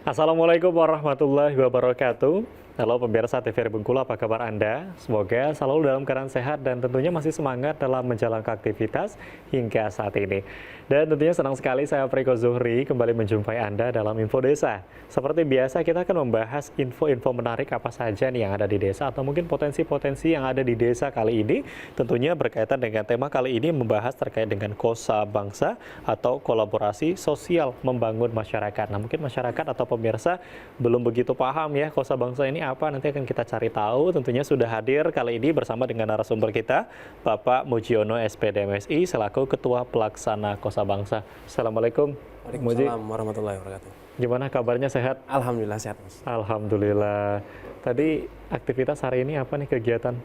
Assalamualaikum warahmatullahi wabarakatuh. Halo pemirsa TVRI Bengkulu, apa kabar Anda? Semoga selalu dalam keadaan sehat dan tentunya masih semangat dalam menjalankan aktivitas hingga saat ini. Dan tentunya senang sekali saya Priko Zuhri kembali menjumpai Anda dalam Info Desa. Seperti biasa kita akan membahas info-info menarik apa saja nih yang ada di desa atau mungkin potensi-potensi yang ada di desa kali ini. Tentunya berkaitan dengan tema kali ini membahas terkait dengan Kosa Bangsa atau kolaborasi sosial membangun masyarakat. Nah mungkin masyarakat atau pemirsa belum begitu paham ya Kosa Bangsa ini apa, nanti akan kita cari tahu. Tentunya sudah hadir kali ini bersama dengan narasumber kita, Bapak Mujiono SPD MSI selaku Ketua Pelaksana Kosa Bangsa. Assalamualaikum. Waalaikumsalam warahmatullahi wabarakatuh. Gimana kabarnya, sehat? Alhamdulillah sehat, Mas. Alhamdulillah. Tadi aktivitas hari ini apa nih kegiatan?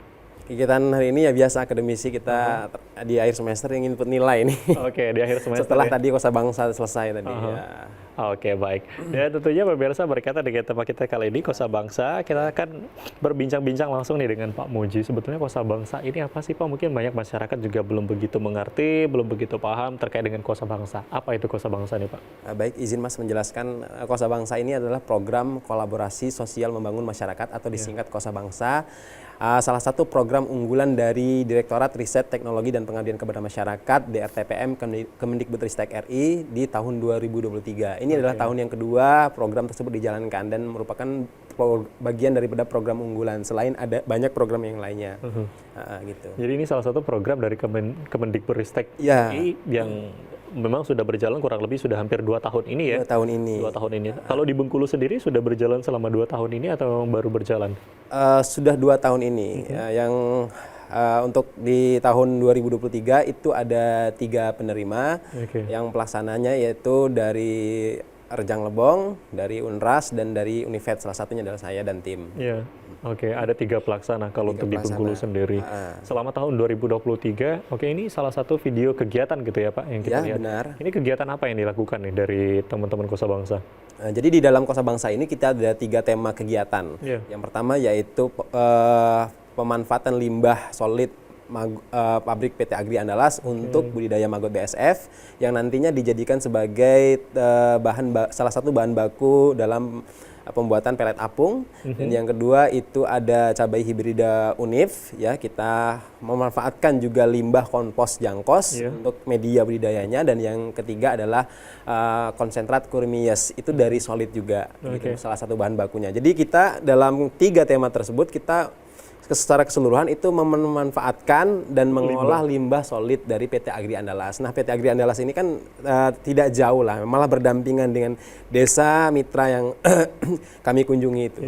Kegiatan hari ini ya biasa akademisi kita di akhir semester yang input nilai ini. Oke, di akhir semester. Setelah ya? tadi Kosa Bangsa selesai tadi. Ya. Oke, baik. Dan tentunya pemirsa berkaitan dengan tema kita kali ini, Kosa Bangsa, kita akan berbincang-bincang langsung nih dengan Pak Muji. Sebetulnya Kosa Bangsa ini apa sih Pak? Mungkin banyak masyarakat juga belum begitu mengerti, belum begitu paham terkait dengan Kosa Bangsa. Apa itu Kosa Bangsa nih Pak? Baik, izin Mas menjelaskan, Kosa Bangsa ini adalah program kolaborasi sosial membangun masyarakat atau disingkat Kosa Bangsa. Salah satu program unggulan dari Direktorat Riset Teknologi dan Pengabdian kepada Masyarakat DRTPM Kemendikbudristek RI di tahun 2023. Ini adalah tahun yang kedua program tersebut dijalankan dan merupakan bagian daripada program unggulan selain ada banyak program yang lainnya. Gitu. Jadi ini salah satu program dari Kemendikbudristek Ya. RI yang memang sudah berjalan kurang lebih sudah hampir 2 tahun ini ya. 2 tahun ini. 2 tahun ini. Kalau di Bengkulu sendiri sudah berjalan selama 2 tahun ini atau memang baru berjalan? Sudah 2 tahun ini. Yang untuk di tahun 2023 itu ada 3 penerima. Yang pelaksananya yaitu dari Rejang Lebong, dari Unras, dan dari Univet. Salah satunya adalah saya dan tim. Iya. Oke, ada 3 pelaksana kalau untuk di Bengkulu sendiri. Selama tahun 2023, ini salah satu video kegiatan gitu ya Pak yang kita lihat. Benar. Ini kegiatan apa yang dilakukan nih dari teman-teman Kosa Bangsa? Jadi di dalam Kosa Bangsa ini kita ada 3 tema kegiatan. Yang pertama yaitu pemanfaatan limbah solid pabrik PT Agri Andalas untuk budidaya maggot BSF yang nantinya dijadikan sebagai salah satu bahan baku dalam pembuatan pelet apung. Dan yang kedua itu ada cabai hibrida Unif, ya, kita memanfaatkan juga limbah kompos jangkos untuk media budidayanya. Dan yang ketiga adalah konsentrat kurmias, itu dari solid juga, gitu, salah satu bahan bakunya. Jadi kita dalam 3 tema tersebut kita secara keseluruhan itu memanfaatkan dan mengolah limbah solid dari PT Agri Andalas. Nah, PT Agri Andalas ini kan tidak jauh lah, malah berdampingan dengan desa mitra yang kami kunjungi itu.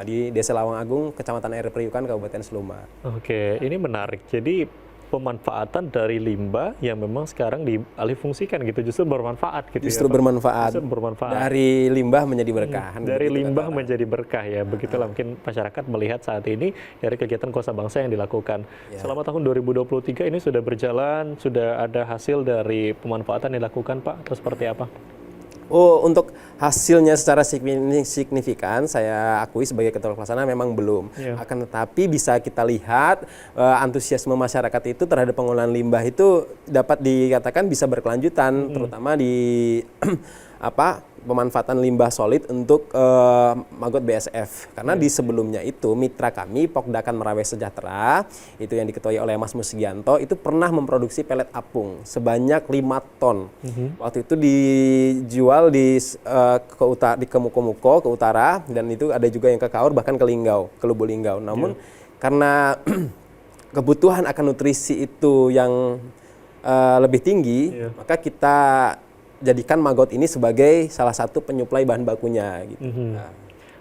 Di Desa Lawang Agung, Kecamatan Air Priukan, Kabupaten Seluma. Oke, ini menarik. Jadi pemanfaatan dari limbah yang memang sekarang dialihfungsikan gitu, justru bermanfaat gitu. Justru ya, bermanfaat. Justru bermanfaat. Dari limbah menjadi berkah. Dari limbah menjadi berkah ya. Begitulah mungkin masyarakat melihat saat ini dari kegiatan Kosa Bangsa yang dilakukan. Selama tahun 2023 ini sudah berjalan, sudah ada hasil dari pemanfaatan yang dilakukan Pak, atau seperti apa? Untuk hasilnya secara signifikan saya akui sebagai ketua pelaksana memang belum. Akan tetapi bisa kita lihat antusiasme masyarakat itu terhadap pengolahan limbah itu dapat dikatakan bisa berkelanjutan, terutama di pemanfaatan limbah solid untuk maggot BSF. Karena di sebelumnya itu mitra kami Pokdakan Merawe Sejahtera, itu yang diketuai oleh Mas Musgianto, itu pernah memproduksi pelet apung sebanyak 5 ton. Waktu itu dijual di Kemuko-Muko ke utara, dan itu ada juga yang ke Kaur, bahkan ke Linggau, ke Lubuk Linggau. Namun karena kebutuhan akan nutrisi itu yang lebih tinggi, maka kita jadikan maggot ini sebagai salah satu penyuplai bahan bakunya gitu.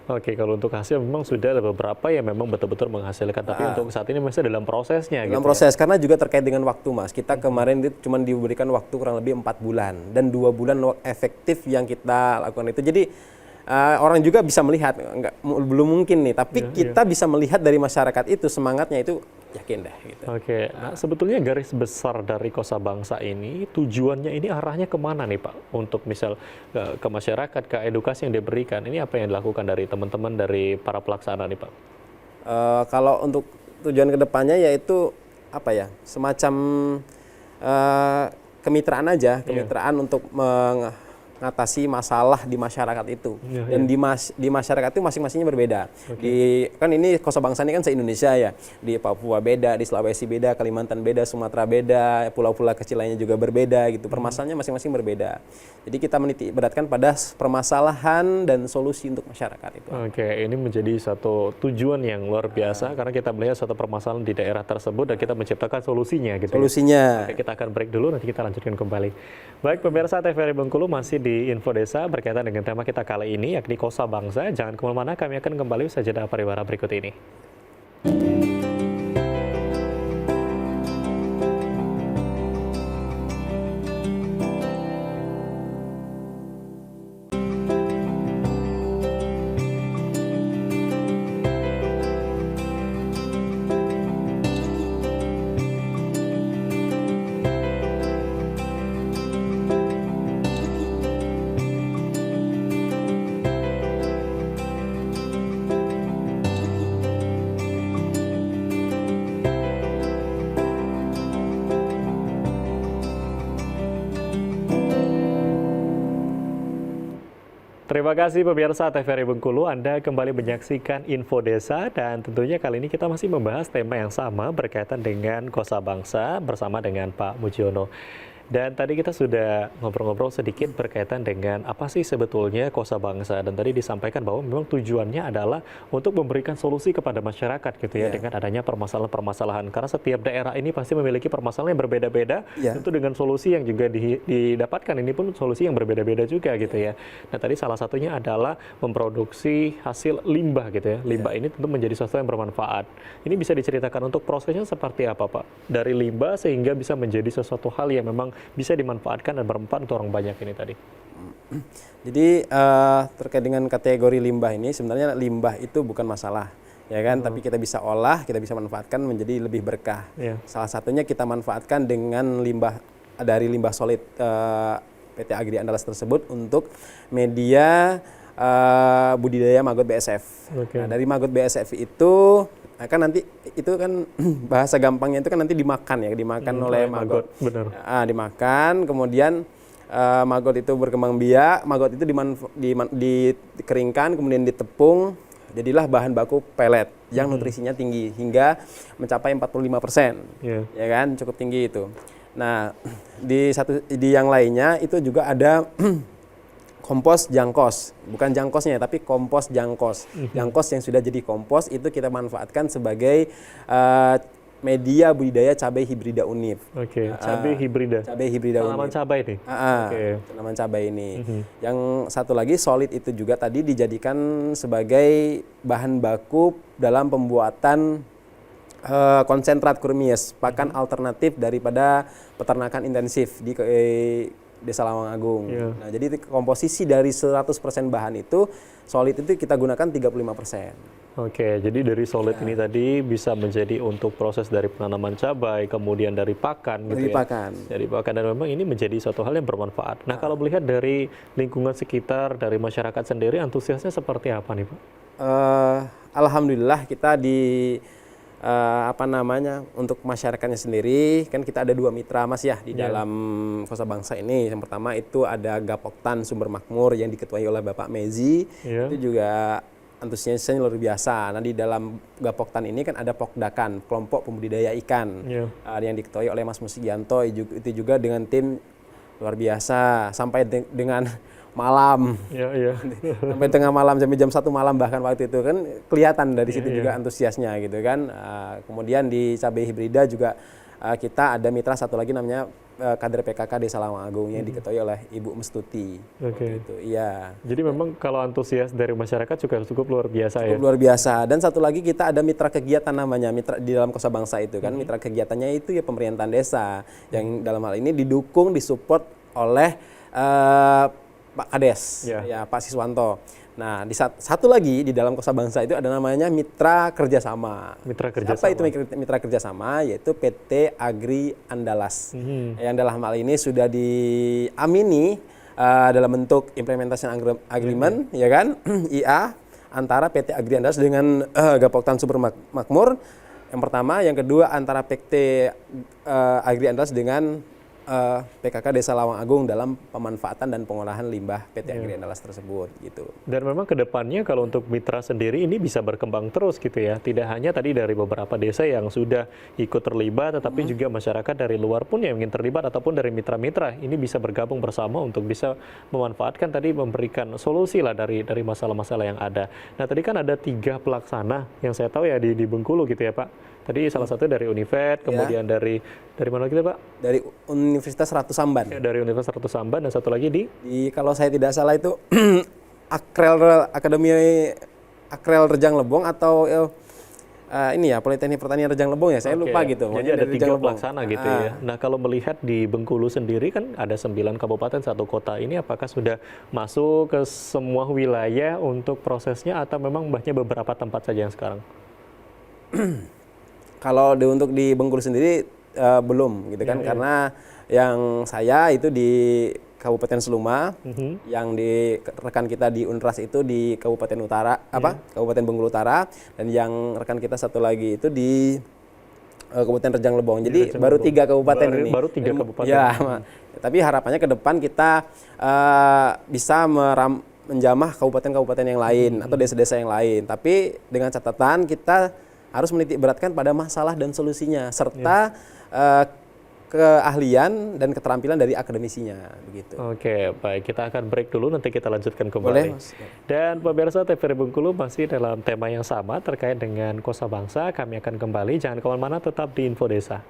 Oke, kalau untuk hasil memang sudah ada beberapa yang memang betul-betul menghasilkan, tapi untuk saat ini masih dalam prosesnya. Dalam proses, karena juga terkait dengan waktu, Mas. Kita kemarin itu cuma diberikan waktu kurang lebih 4 bulan dan 2 bulan efektif yang kita lakukan itu. Jadi orang juga bisa melihat, belum mungkin nih, tapi kita bisa melihat dari masyarakat itu semangatnya itu, yakin deh. Gitu. Oke, nah sebetulnya garis besar dari Kosa Bangsa ini tujuannya ini arahnya kemana nih Pak? Untuk misal ke masyarakat, ke edukasi yang diberikan, ini apa yang dilakukan dari teman-teman dari para pelaksana nih Pak? Kalau untuk tujuan kedepannya yaitu apa ya, semacam kemitraan aja, kemitraan untuk ngatasi masalah di masyarakat itu. Dan di masyarakat itu masing-masingnya berbeda. Kan ini Kosa Bangsa ini kan se-Indonesia ya. Di Papua beda, di Sulawesi beda, Kalimantan beda, Sumatera beda, pulau-pulau kecil lainnya juga berbeda gitu. Permasalahannya masing-masing berbeda. Jadi kita menitik beratkan pada permasalahan dan solusi untuk masyarakat itu. Oke, ini menjadi satu tujuan yang luar biasa karena kita melihat suatu permasalahan di daerah tersebut dan kita menciptakan solusinya gitu. Solusinya. Oke, kita akan break dulu, nanti kita lanjutkan kembali. Baik, pemirsa TVRI Bengkulu masih di Info Desa berkaitan dengan tema kita kali ini yakni Kosa Bangsa. Jangan kemana-mana, kami akan kembali usai jeda pariwara berikut ini. Terima kasih pemirsa TVRI Bengkulu, Anda kembali menyaksikan Info Desa dan tentunya kali ini kita masih membahas tema yang sama berkaitan dengan Kosa Bangsa bersama dengan Pak Mujiono. Dan tadi kita sudah ngobrol-ngobrol sedikit berkaitan dengan apa sih sebetulnya Kosa Bangsa. Dan tadi disampaikan bahwa memang tujuannya adalah untuk memberikan solusi kepada masyarakat gitu ya, dengan adanya permasalahan-permasalahan. Karena setiap daerah ini pasti memiliki permasalahan yang berbeda-beda, tentu dengan solusi yang juga didapatkan ini pun solusi yang berbeda-beda juga gitu ya. Nah tadi salah satunya adalah memproduksi hasil limbah gitu ya. Limbah ini tentu menjadi sesuatu yang bermanfaat. Ini bisa diceritakan untuk prosesnya seperti apa Pak? Dari limbah sehingga bisa menjadi sesuatu hal yang memang bisa dimanfaatkan dan bermanfaat untuk orang banyak ini tadi. Jadi terkait dengan kategori limbah ini, sebenarnya limbah itu bukan masalah, ya kan? Tapi kita bisa olah, kita bisa manfaatkan menjadi lebih berkah. Salah satunya kita manfaatkan dengan limbah dari limbah solid PT Agri Andalas tersebut untuk media budidaya maggot BSF. Nah, dari maggot BSF itu kan nanti itu kan bahasa gampangnya itu kan nanti dimakan ya, dimakan oleh maggot. Benar. Dimakan, kemudian maggot itu berkembang biak, maggot itu dikeringkan, kemudian ditepung, jadilah bahan baku pelet yang nutrisinya tinggi hingga mencapai 45%. Ya kan, cukup tinggi itu. Nah, di yang lainnya itu juga ada kompos jangkos, bukan jangkosnya tapi kompos jangkos. Jangkos yang sudah jadi kompos itu kita manfaatkan sebagai media budidaya cabai hibrida unif. Cabai hibrida. Cabai hibrida tanaman unif. Cabai nih. Tanaman cabai ini. Yang satu lagi solid itu juga tadi dijadikan sebagai bahan baku dalam pembuatan konsentrat kurmies, pakan alternatif daripada peternakan intensif di Desa Lawang Agung. Nah, jadi komposisi dari 100% bahan itu, solid itu kita gunakan 35%. Jadi dari solid ini tadi bisa menjadi untuk proses dari penanaman cabai, kemudian dari pakan gitu Dari pakan, dan memang ini menjadi suatu hal yang bermanfaat. Nah, kalau melihat dari lingkungan sekitar, dari masyarakat sendiri, antusiasnya seperti apa nih Pak? Alhamdulillah kita untuk masyarakatnya sendiri kan kita ada 2 mitra Mas ya di dalam Kosa Bangsa ini. Yang pertama itu ada Gapoktan Sumber Makmur yang diketuai oleh Bapak Mezi. Itu juga antusiasnya luar biasa. Nah, di dalam Gapoktan ini kan ada Pokdakan, kelompok pembudidaya ikan yang diketuai oleh Mas Musigianto. Itu juga dengan tim luar biasa sampai dengan malam, sampai tengah malam, jam 1 malam bahkan waktu itu kan kelihatan dari situ juga antusiasnya gitu kan. Kemudian di cabai hibrida juga kita ada mitra satu lagi namanya kader PKK Desa Lawang Agung yang diketuai oleh Ibu Mestuti. Jadi memang kalau antusias dari masyarakat juga cukup luar biasa ya. Luar biasa. Dan satu lagi kita ada mitra kegiatan namanya, mitra di dalam Kosa Bangsa itu kan, mitra kegiatannya itu ya pemerintahan desa yang dalam hal ini didukung, disupport oleh Pak Kades, Pak Siswanto. Nah, satu lagi di dalam Kosa Bangsa itu ada namanya mitra kerjasama. Apa itu mitra kerjasama? Yaitu PT Agri Andalas. Yang dalam hal ini sudah diamini dalam bentuk implementation agreement, ya kan, IA antara PT Agri Andalas dengan Gapoktan Sumber Makmur. Yang pertama, yang kedua antara PT Agri Andalas dengan PKK Desa Lawang Agung dalam pemanfaatan dan pengolahan limbah PT Agri Andalas tersebut gitu. Dan memang kedepannya kalau untuk mitra sendiri ini bisa berkembang terus gitu ya, tidak hanya tadi dari beberapa desa yang sudah ikut terlibat, tetapi juga masyarakat dari luar pun yang ingin terlibat ataupun dari mitra-mitra ini bisa bergabung bersama untuk bisa memanfaatkan tadi, memberikan solusi lah dari masalah-masalah yang ada. Nah tadi kan ada 3 pelaksana yang saya tahu ya di Bengkulu gitu ya Pak. Tadi salah satu dari Univet, kemudian dari mana kita Pak? Dari Universitas Ratu Samban. Ya, dari Universitas Ratu Samban, dan satu lagi di kalau saya tidak salah itu Akademi Akrel Rejang Lebong atau ini ya Politeknik Pertanian Rejang Lebong ya, saya lupa gitu. Jadi ada 3 pelaksana gitu ya. Nah kalau melihat di Bengkulu sendiri kan ada 9 kabupaten 1 kota, ini apakah sudah masuk ke semua wilayah untuk prosesnya atau memang hanya beberapa tempat saja yang sekarang? Kalau untuk di Bengkulu sendiri belum gitu kan, karena yang saya itu di Kabupaten Seluma, yang di rekan kita di Unras itu di Kabupaten Utara, Kabupaten Bengkulu Utara, dan yang rekan kita satu lagi itu di Kabupaten Rejang Lebong. Jadi baru 3 kabupaten ini. Baru 3 kabupaten. Ya, tapi harapannya ke depan kita bisa menjamah kabupaten-kabupaten yang lain atau desa-desa yang lain. Tapi dengan catatan kita harus menitik beratkan pada masalah dan solusinya, serta keahlian dan keterampilan dari akademisinya begitu. Oke, baik, kita akan break dulu, nanti kita lanjutkan kembali. Boleh, Mas. Dan pemirsa TVRI Bengkulu masih dalam tema yang sama terkait dengan Kosa Bangsa. Kami akan kembali, jangan kemana-mana, tetap di Info Desa.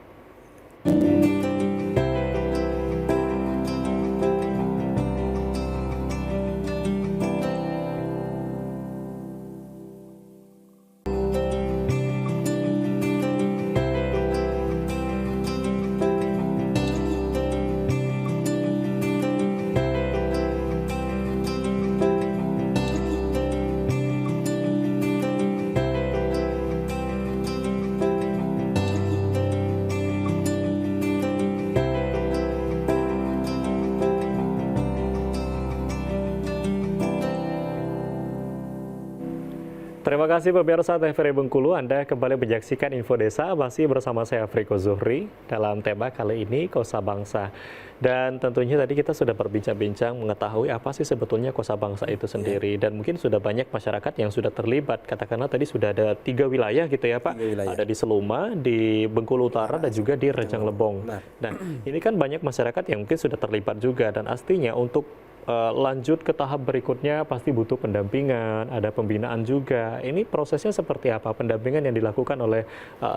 Terima kasih pemirsa TVRI Bengkulu, Anda kembali menyaksikan Info Desa, masih bersama saya Friko Zuhri dalam tema kali ini Kosa Bangsa. Dan tentunya tadi kita sudah berbincang-bincang mengetahui apa sih sebetulnya Kosa Bangsa itu sendiri, dan mungkin sudah banyak masyarakat yang sudah terlibat. Katakanlah tadi sudah ada 3 wilayah gitu ya Pak, ada di Seluma, di Bengkulu Utara, dan juga di Rejang Lebong. Dan ini kan banyak masyarakat yang mungkin sudah terlibat juga, dan pastinya untuk lanjut ke tahap berikutnya pasti butuh pendampingan, ada pembinaan juga. Ini prosesnya seperti apa pendampingan yang dilakukan oleh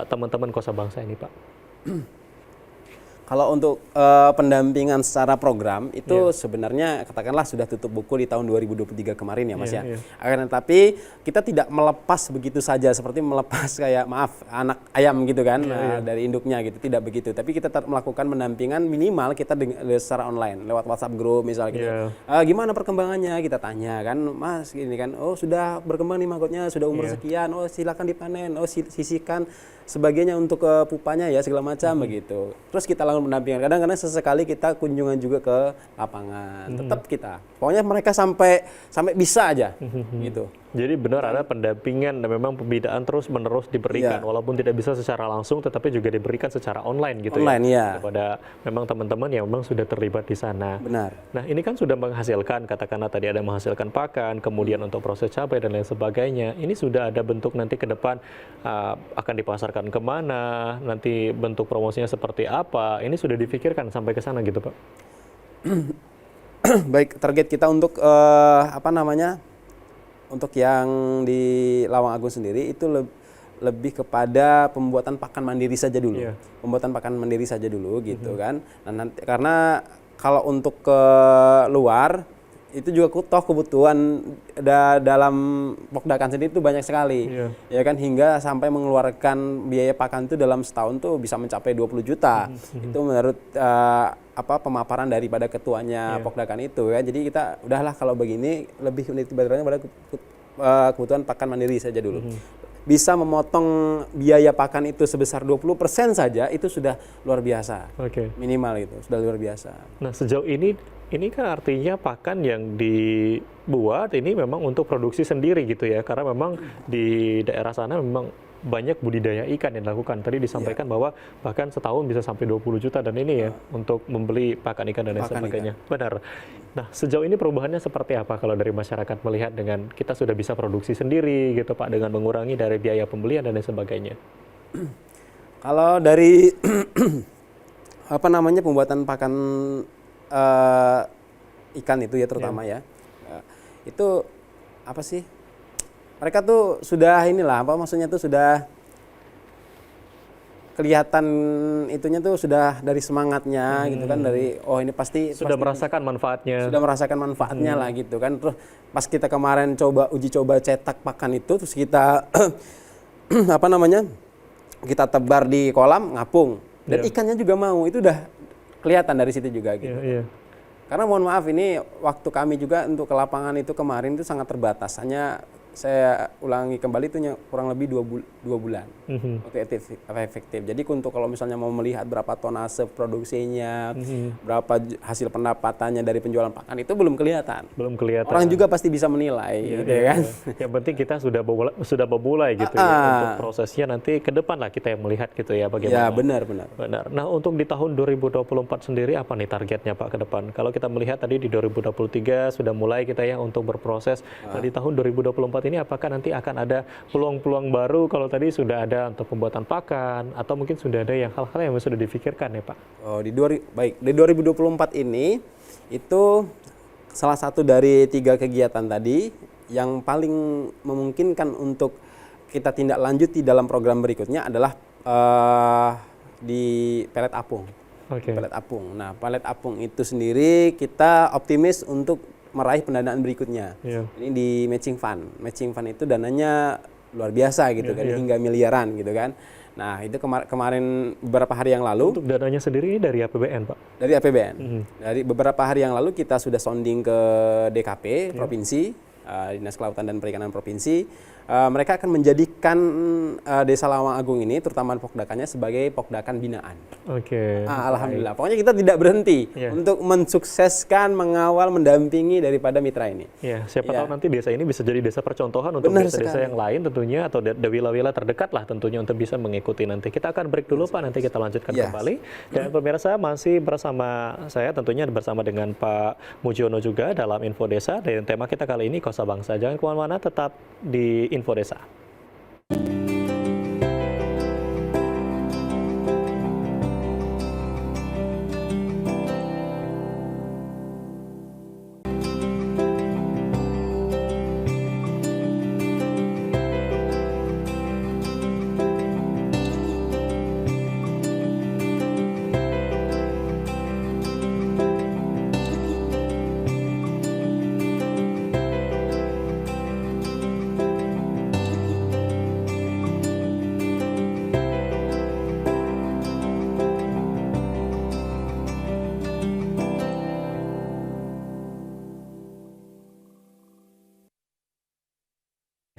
teman-teman Kosa Bangsa ini Pak? Kalau untuk pendampingan secara program itu sebenarnya katakanlah sudah tutup buku di tahun 2023 kemarin ya Mas ya. Akan tetapi kita tidak melepas begitu saja seperti melepas kayak anak ayam gitu kan dari induknya gitu, tidak begitu. Tapi kita tetap melakukan pendampingan minimal kita secara online lewat WhatsApp group misalnya gitu. Gimana perkembangannya kita tanya kan, Mas gini kan, oh sudah berkembang nih maggotnya, sudah umur sekian, oh silakan dipanen, oh sisihkan sebagainya untuk pupanya ya segala macam begitu. Terus kita lakukan pendampingan. Kadang-kadang sesekali kita kunjungan juga ke lapangan. Tetap kita. Pokoknya mereka sampai bisa aja gitu. Jadi benar ada pendampingan dan memang pembinaan terus-menerus diberikan, walaupun tidak bisa secara langsung, tetapi juga diberikan secara online gitu ya, kepada memang teman-teman yang memang sudah terlibat di sana. Benar. Nah ini kan sudah menghasilkan, katakanlah tadi ada menghasilkan pakan, kemudian untuk proses cabai dan lain sebagainya. Ini sudah ada bentuk nanti ke depan akan dipasarkan kemana, nanti bentuk promosinya seperti apa. Ini sudah difikirkan sampai ke sana gitu Pak? Baik, target kita untuk untuk yang di Lawang Agung sendiri itu lebih kepada pembuatan pakan mandiri saja dulu. Pembuatan pakan mandiri saja dulu gitu kan. Nah, nanti karena kalau untuk ke luar itu juga kebutuhan dalam Pokdakan sendiri itu banyak sekali. Ya kan, hingga sampai mengeluarkan biaya pakan itu dalam setahun tuh bisa mencapai 20 juta. Itu menurut pemaparan daripada ketuanya Pokdakan itu ya. Jadi kita udahlah kalau begini lebih menitikberatkan pada kebutuhan pakan mandiri saja dulu. Bisa memotong biaya pakan itu sebesar 20% saja itu sudah luar biasa. Minimal itu sudah luar biasa. Nah, sejauh ini kan artinya pakan yang dibuat ini memang untuk produksi sendiri gitu ya, karena memang di daerah sana memang banyak budidaya ikan yang dilakukan. Tadi disampaikan bahwa bahkan setahun bisa sampai 20 juta dan ini ya untuk membeli pakan ikan dan lain sebagainya. Benar. Nah, sejauh ini perubahannya seperti apa kalau dari masyarakat melihat dengan kita sudah bisa produksi sendiri gitu Pak, dengan mengurangi dari biaya pembelian dan lain sebagainya? Kalau dari pembuatan pakan ikan itu ya terutama itu apa sih? Mereka tuh sudah maksudnya tuh sudah kelihatan itunya tuh sudah dari semangatnya gitu kan, dari ini pasti merasakan manfaatnya. Sudah merasakan manfaatnya lah gitu kan. Terus pas kita kemarin uji coba cetak pakan itu, terus kita kita tebar di kolam ngapung dan ikannya juga mau, itu udah kelihatan dari situ juga gitu. Karena mohon maaf, ini waktu kami juga untuk ke lapangan itu kemarin itu sangat terbatas, hanya saya ulangi kembali itu kurang lebih 2 bulan untuk efektif. Jadi untuk kalau misalnya mau melihat berapa tonase produksinya, berapa hasil pendapatannya dari penjualan pakan, itu belum kelihatan. Orang juga pasti bisa menilai, gitu kan. Yang penting kita sudah memulai gitu ya. Untuk prosesnya nanti ke depan lah kita yang melihat gitu ya bagaimana. Ya benar. Nah, untuk di tahun 2024 sendiri apa nih targetnya Pak ke depan? Kalau kita melihat tadi di 2023 sudah mulai kita ya untuk berproses. Nah, di tahun 2024 ini apakah nanti akan ada peluang-peluang baru kalau tadi sudah ada untuk pembuatan pakan atau mungkin sudah ada yang hal-hal yang sudah difikirkan ya Pak? Di 2024 ini itu salah satu dari 3 kegiatan tadi yang paling memungkinkan untuk kita tindak lanjut di dalam program berikutnya adalah di pelet apung. Pelet apung. Nah, pelet apung itu sendiri kita optimis untuk meraih pendanaan berikutnya. Ini di matching fund. Matching fund itu dananya luar biasa gitu kan, hingga miliaran gitu kan. Nah, itu kemarin beberapa hari yang lalu. Untuk dananya sendiri dari APBN, Pak? Dari APBN. Dari beberapa hari yang lalu kita sudah sounding ke DKP Provinsi, Dinas Kelautan dan Perikanan Provinsi. Mereka akan menjadikan Desa Lawang Agung ini, terutama pokdakannya, sebagai pokdakan binaan. Alhamdulillah. Pokoknya kita tidak berhenti untuk mensukseskan, mengawal, mendampingi daripada mitra ini. Siapa tahu nanti desa ini bisa jadi desa percontohan untuk desa-desa yang lain tentunya, atau wilayah terdekat lah tentunya untuk bisa mengikuti nanti. Kita akan break dulu Pak, nanti kita lanjutkan kembali. Dan pemirsa masih bersama saya, tentunya bersama dengan Pak Mujiono juga dalam Info Desa. Dan tema kita kali ini Kosa Bangsa. Jangan kemana-mana, tetap di Info Desa.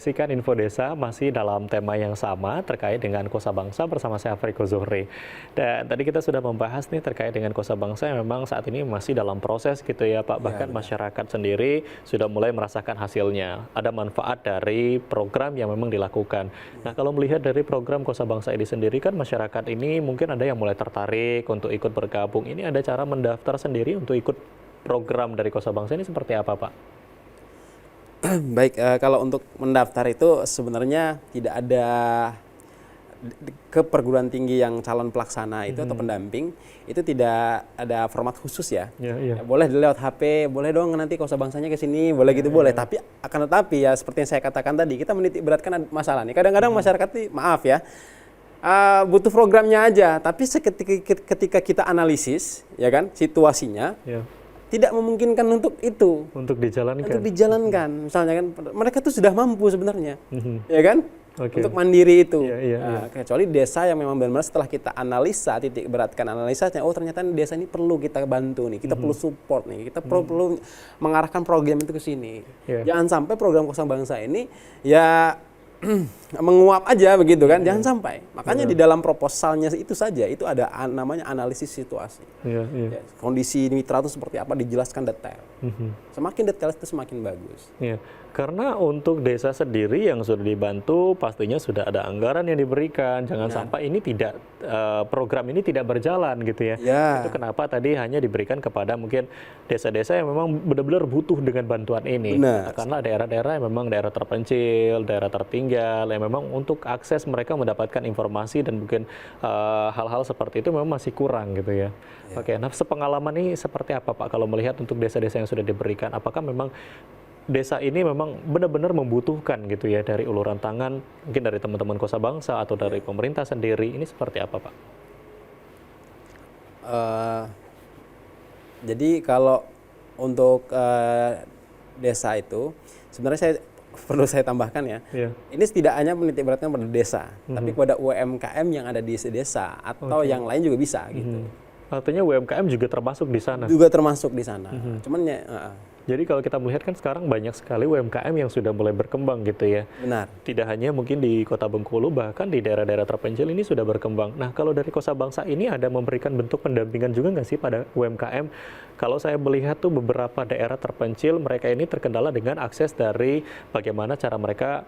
Saksikan Info Desa masih dalam tema yang sama terkait dengan Kosa Bangsa bersama saya Afriko Zuhri. Dan tadi kita sudah membahas nih terkait dengan Kosa Bangsa yang memang saat ini masih dalam proses gitu ya Pak. Bahkan masyarakat sendiri sudah mulai merasakan hasilnya. Ada manfaat dari program yang memang dilakukan. Nah, kalau melihat dari program Kosa Bangsa ini sendiri kan masyarakat ini mungkin ada yang mulai tertarik untuk ikut bergabung. Ini ada cara mendaftar sendiri untuk ikut program dari Kosa Bangsa ini seperti apa Pak? Baik, kalau untuk mendaftar itu sebenarnya tidak ada ke perguruan tinggi yang calon pelaksana itu atau pendamping, itu tidak ada format khusus ya. Boleh lewat HP, boleh dong nanti Kosa Bangsanya ke sini, boleh gitu boleh. Tapi akan tetapi ya seperti yang saya katakan tadi, kita menitik beratkan masalah nih. Kadang-kadang masyarakat nih, maaf ya, butuh programnya aja, tapi ketika kita analisis ya kan situasinya, tidak memungkinkan untuk itu. Untuk dijalankan. Misalnya kan mereka tuh sudah mampu sebenarnya. Ya kan? Untuk mandiri itu. Kecuali desa yang memang benar-benar setelah kita analisa, titik beratkan analisanya, oh ternyata desa ini perlu kita bantu nih, kita perlu support nih, kita perlu mengarahkan program itu ke sini. Jangan sampai program Kosa Bangsa ini ya menguap aja begitu kan, jangan sampai. Makanya di dalam proposalnya itu saja itu ada namanya analisis situasi. Ya, kondisi mitra itu seperti apa dijelaskan detail. Semakin detail itu semakin bagus. Ya, karena untuk desa sendiri yang sudah dibantu pastinya sudah ada anggaran yang diberikan. Jangan sampai ini tidak program ini tidak berjalan gitu ya. Itu kenapa tadi hanya diberikan kepada mungkin desa-desa yang memang benar-benar butuh dengan bantuan ini. Karena daerah-daerah yang memang daerah terpencil, daerah tertinggal, yang memang untuk akses mereka mendapatkan informasi dan mungkin hal-hal seperti itu memang masih kurang gitu ya. Oke, nah sepengalaman ini seperti apa Pak kalau melihat untuk desa-desa yang sudah diberikan? Apakah memang desa ini memang benar-benar membutuhkan gitu ya dari uluran tangan mungkin dari teman-teman Kosa Bangsa atau dari pemerintah sendiri, ini seperti apa Pak? Jadi kalau untuk desa itu sebenarnya perlu saya tambahkan ya, ini tidak hanya menitik beratkan pada desa, tapi kepada UMKM yang ada di desa atau yang lain juga bisa gitu. Artinya UMKM juga termasuk di sana? Juga termasuk di sana, cuman ya. Jadi kalau kita melihat kan sekarang banyak sekali UMKM yang sudah mulai berkembang gitu ya. Benar. Tidak hanya mungkin di Kota Bengkulu, bahkan di daerah-daerah terpencil ini sudah berkembang. Nah kalau dari Kosa Bangsa ini ada memberikan bentuk pendampingan juga nggak sih pada UMKM? Kalau saya melihat tuh beberapa daerah terpencil, mereka ini terkendala dengan akses dari bagaimana cara mereka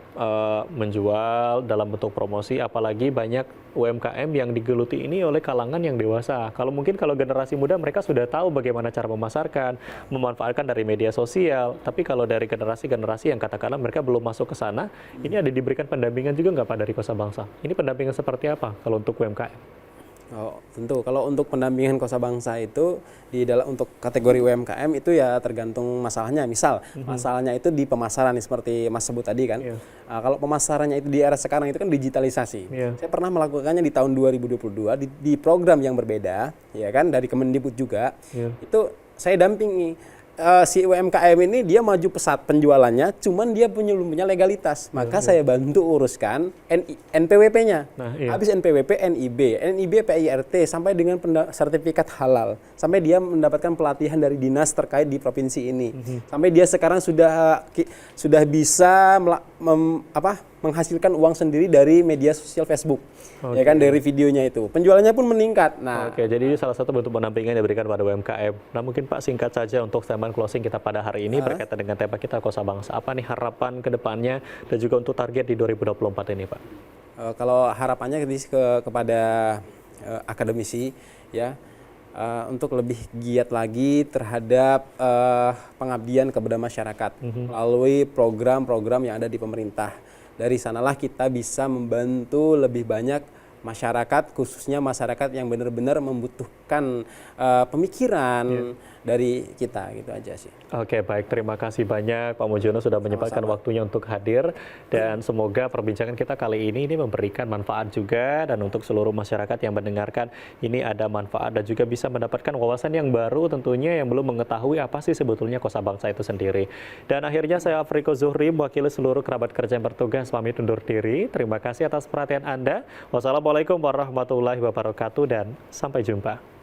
menjual dalam bentuk promosi, apalagi banyak UMKM yang digeluti ini oleh kalangan yang dewasa. Kalau generasi muda mereka sudah tahu bagaimana cara memasarkan, memanfaatkan dari media sosial. Tapi kalau dari generasi-generasi yang katakanlah mereka belum masuk ke sana, ini ada diberikan pendampingan juga nggak Pak dari Kosa Bangsa? Ini pendampingan seperti apa kalau untuk UMKM? Oh, tentu. Kalau untuk pendampingan Kosa Bangsa itu untuk kategori UMKM itu ya tergantung masalahnya. Misal masalahnya itu di pemasaran seperti Mas sebut tadi kan. Kalau pemasarannya itu di era sekarang itu kan digitalisasi. Saya pernah melakukannya di tahun 2022 di program yang berbeda, ya kan, dari Kemendikbud juga. Itu saya dampingi. Si UMKM ini dia maju pesat penjualannya, cuman dia belum punya legalitas. Maka saya bantu uruskan NPWP-nya. Habis NPWP, NIB, PIRT sampai dengan sertifikat halal. Sampai dia mendapatkan pelatihan dari dinas terkait di provinsi ini. Sampai dia sekarang sudah bisa menghasilkan uang sendiri dari media sosial Facebook. Ya kan, dari videonya itu. Penjualannya pun meningkat. Jadi ini salah satu bentuk pendampingan yang diberikan pada UMKM. Nah, mungkin Pak singkat saja untuk statement closing kita pada hari ini berkaitan dengan tema kita Kosa Bangsa. Apa nih harapan ke depannya dan juga untuk target di 2024 ini, Pak? Kalau harapannya kepada akademisi ya, untuk lebih giat lagi terhadap pengabdian kepada masyarakat melalui program-program yang ada di pemerintah. Dari sanalah kita bisa membantu lebih banyak masyarakat, khususnya masyarakat yang benar-benar membutuhkan pemikiran dari kita, gitu aja sih. Oke, baik. Terima kasih banyak Pak Mujono sudah menyempatkan waktunya untuk hadir, dan semoga perbincangan kita kali ini memberikan manfaat juga, dan untuk seluruh masyarakat yang mendengarkan ini ada manfaat dan juga bisa mendapatkan wawasan yang baru tentunya yang belum mengetahui apa sih sebetulnya Kosa Bangsa itu sendiri. Dan akhirnya saya Afriko Zuhri mewakili seluruh kerabat kerja yang bertugas pamit undur diri. Terima kasih atas perhatian Anda. Wassalamualaikum warahmatullahi wabarakatuh dan sampai jumpa.